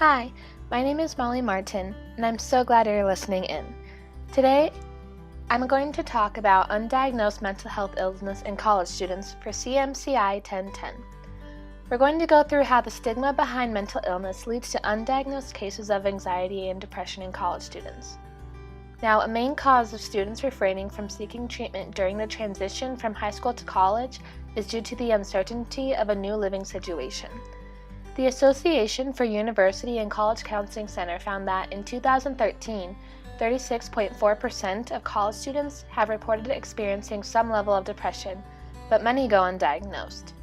Hi, my name is Molly Martin, and I'm so glad you're listening in. Today, I'm going to talk about undiagnosed mental health illness in college students for CMCI 1010. We're going to go through how the stigma behind mental illness leads to undiagnosed cases of anxiety and depression in college students. Now, a main cause of students refraining from seeking treatment during the transition from high school to college is due to the uncertainty of a new living situation. The Association for University and College Counseling Center found that in 2013, 36.4% of college students have reported experiencing some level of depression, but many go undiagnosed.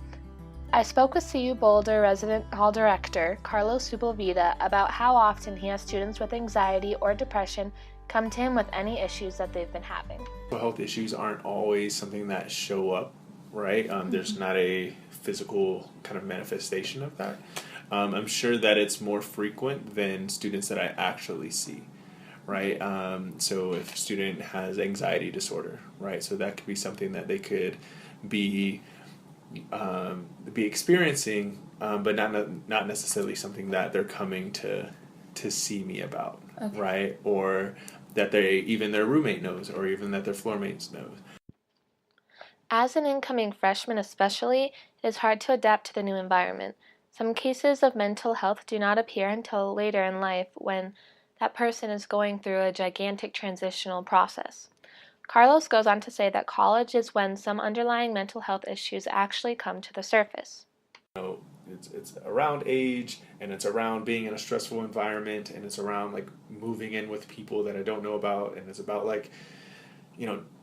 I spoke with CU Boulder Resident Hall Director Carlos Sepulveda about how often he has students with anxiety or depression come to him with any issues that they've been having. Mental health issues aren't always something that show up, right? There's not a physical kind of manifestation of that. I'm sure that it's more frequent than students that I actually see, right? So if a student has anxiety disorder, right? So that could be something that they could be experiencing, but not necessarily something that they're coming to see me about, okay, right? Or that even their roommate knows, or even that their floor mates knows. As an incoming freshman especially, it is hard to adapt to the new environment. Some cases of mental health do not appear until later in life when that person is going through a gigantic transitional process. Carlos goes on to say that college is when some underlying mental health issues actually come to the surface. It's around age, and it's around being in a stressful environment, and it's around like moving in with people that I don't know about, and it's about like,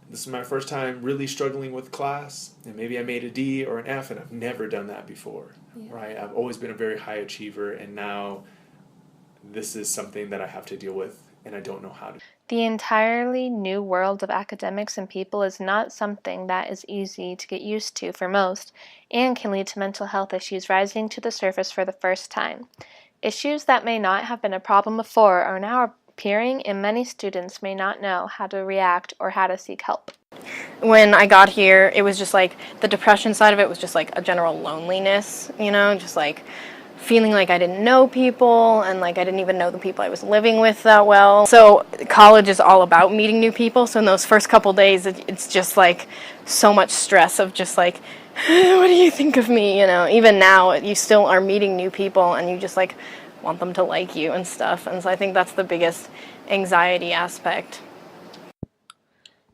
this is my first time really struggling with class, and maybe I made a D or an F, and I've never done that before, right? I've always been a very high achiever, and now this is something that I have to deal with, and I don't know how to. The entirely new world of academics and people is not something that is easy to get used to for most, and can lead to mental health issues rising to the surface for the first time. Issues that may not have been a problem before are now appearing, and many students may not know how to react or how to seek help. When I got here, it was just like the depression side of it was just like a general loneliness, just like feeling like I didn't know people, and like I didn't even know the people I was living with that well. So college is all about meeting new people, so in those first couple days it's just like so much stress of just like, what do you think of me, Even now you still are meeting new people, and you just like want them to like you and stuff, and so I think that's the biggest anxiety aspect.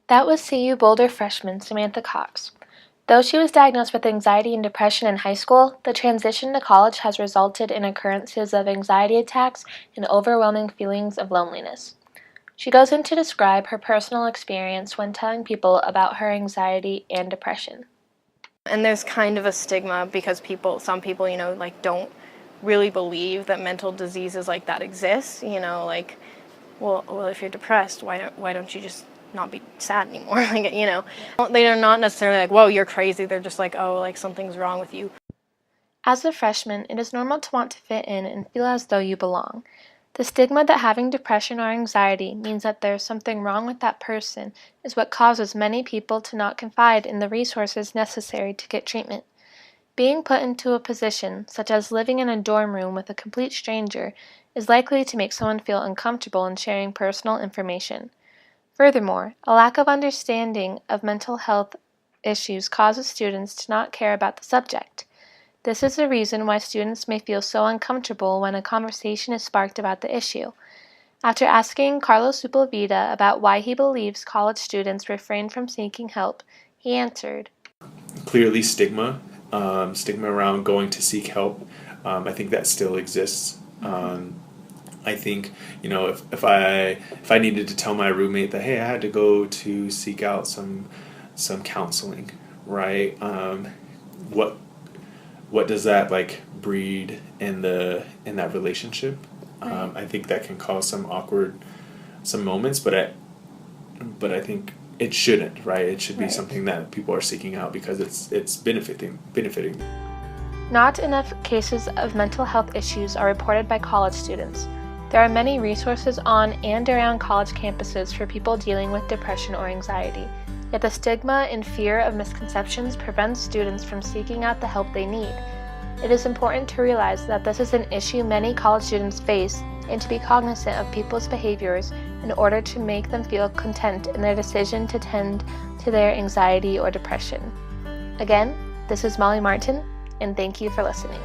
That was CU Boulder freshman Samantha Cox. Though she was diagnosed with anxiety and depression in high school, the transition to college has resulted in occurrences of anxiety attacks and overwhelming feelings of loneliness. She goes in to describe her personal experience when telling people about her anxiety and depression. And there's kind of a stigma because some people, don't really believe that mental diseases like that exist, like, well, if you're depressed, why don't you just not be sad anymore? They are not necessarily like, whoa, you're crazy. They're just like, oh, like something's wrong with you. As a freshman, it is normal to want to fit in and feel as though you belong. The stigma that having depression or anxiety means that there's something wrong with that person is what causes many people to not confide in the resources necessary to get treatment. Being put into a position, such as living in a dorm room with a complete stranger, is likely to make someone feel uncomfortable in sharing personal information. Furthermore, a lack of understanding of mental health issues causes students to not care about the subject. This is the reason why students may feel so uncomfortable when a conversation is sparked about the issue. After asking Carlos Sepulveda about why he believes college students refrain from seeking help, he answered, Clearly stigma around going to seek help. I think that still exists. I think, if I needed to tell my roommate that, hey, I had to go to seek out some counseling, right? What does that like breed in that relationship? Right. I think that can cause some moments, but I think it shouldn't, right? It should be something that people are seeking out because it's benefiting. Not enough cases of mental health issues are reported by college students. There are many resources on and around college campuses for people dealing with depression or anxiety, yet the stigma and fear of misconceptions prevents students from seeking out the help they need. It is important to realize that this is an issue many college students face and to be cognizant of people's behaviors in order to make them feel content in their decision to tend to their anxiety or depression. Again, this is Molly Martin, and thank you for listening.